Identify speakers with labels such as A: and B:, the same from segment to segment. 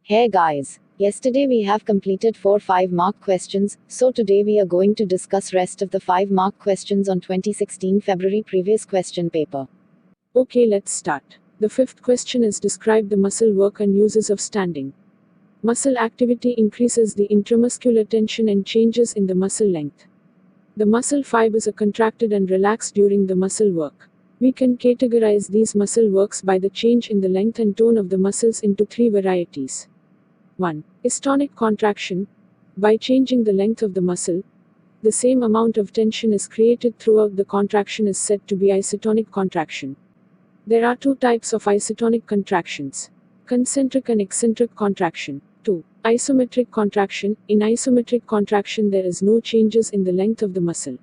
A: Hey guys, yesterday we have completed 4 5-mark questions, so today we are going to discuss rest of the 5-mark questions on 2016 February previous question paper.
B: Okay, let's start. The fifth question is describe the muscle work and uses of standing. Muscle activity increases the intramuscular tension and changes in the muscle length. The muscle fibers are contracted and relaxed during the muscle work. We can categorize these muscle works by the change in the length and tone of the muscles into 3 varieties. 1. Istonic contraction. By changing the length of the muscle, the same amount of tension is created throughout the contraction is said to be isotonic contraction. There are 2 types of isotonic contractions: concentric and eccentric contraction. 2. Isometric contraction. In isometric contraction there is no changes in the length of the muscle.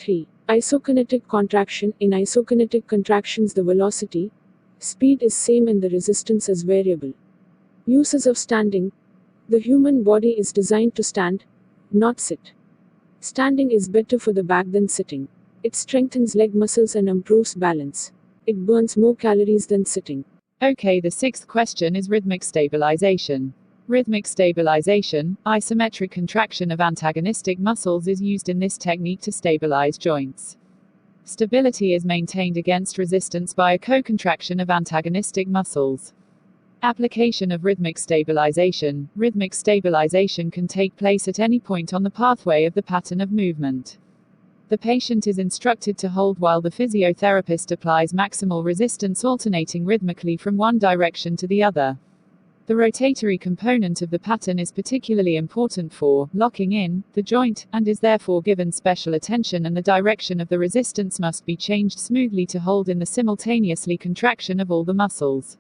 B: 3. Isokinetic contraction. In isokinetic contractions the velocity, speed is same and the resistance is variable. Uses of standing. The human body is designed to stand, not sit. Standing is better for the back than sitting. It strengthens leg muscles and improves balance. It burns more calories than sitting.
C: Okay, the 6th question is rhythmic stabilization. Rhythmic stabilization, isometric contraction of antagonistic muscles, is used in this technique to stabilize joints. Stability is maintained against resistance by a co-contraction of antagonistic muscles. Application of rhythmic stabilization. Rhythmic stabilization can take place at any point on the pathway of the pattern of movement. The patient is instructed to hold while the physiotherapist applies maximal resistance, alternating rhythmically from one direction to the other. The rotatory component of the pattern is particularly important for locking in the joint, and is therefore given special attention, and the direction of the resistance must be changed smoothly to hold in the simultaneously contraction of all the muscles.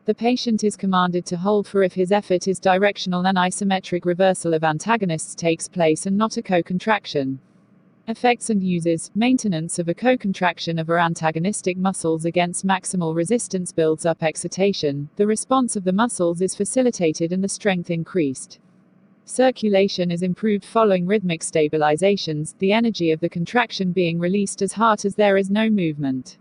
C: The patient is commanded to hold for if his effort is directional, and isometric reversal of antagonists takes place and not a co-contraction. Effects and uses. Maintenance of a co-contraction of our antagonistic muscles against maximal resistance builds up excitation, the response of the muscles is facilitated and the strength increased. Circulation is improved following rhythmic stabilizations, the energy of the contraction being released as hard as there is no movement.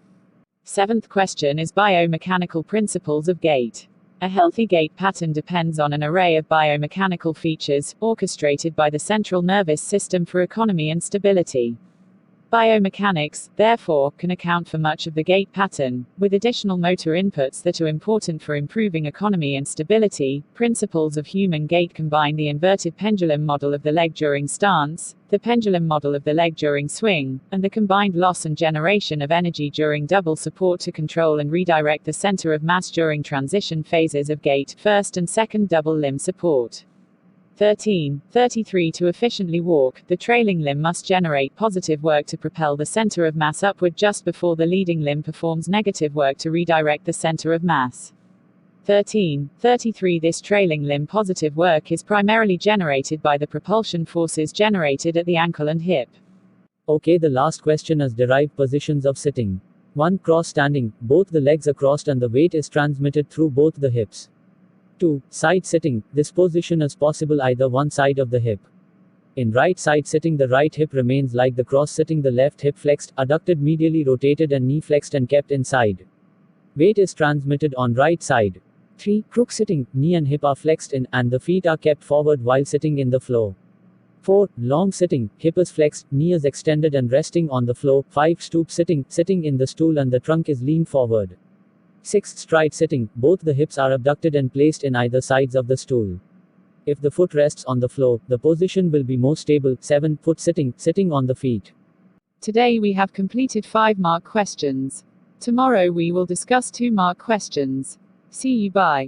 C: 7th question is biomechanical principles of gait. A healthy gait pattern depends on an array of biomechanical features, orchestrated by the central nervous system for economy and stability. Biomechanics, therefore, can account for much of the gait pattern, with additional motor inputs that are important for improving economy and stability. Principles of human gait combine the inverted pendulum model of the leg during stance, the pendulum model of the leg during swing, and the combined loss and generation of energy during double support to control and redirect the center of mass during transition phases of gait, first and second double limb support. 33. To efficiently walk, the trailing limb must generate positive work to propel the center of mass upward just before the leading limb performs negative work to redirect the center of mass. 33. This trailing limb positive work is primarily generated by the propulsion forces generated at the ankle and hip.
D: Okay, the last question is derived positions of sitting. 1. Cross standing, both the legs are crossed and the weight is transmitted through both the hips. 2. Side sitting, this position is possible either one side of the hip. In right side sitting, the right hip remains like the cross sitting, the left hip flexed, adducted medially rotated and knee flexed and kept inside. Weight is transmitted on right side. 3. Crook sitting, knee and hip are flexed in, and the feet are kept forward while sitting in the floor. 4. Long sitting, hip is flexed, knee is extended and resting on the floor. 5. Stoop sitting, sitting in the stool and the trunk is leaned forward. 6. Stride sitting, both the hips are abducted and placed in either sides of the stool. If the foot rests on the floor, the position will be more stable. 7. Foot sitting, sitting on the feet.
C: Today we have completed 5-mark questions. Tomorrow we will discuss 2-mark questions. See you, bye.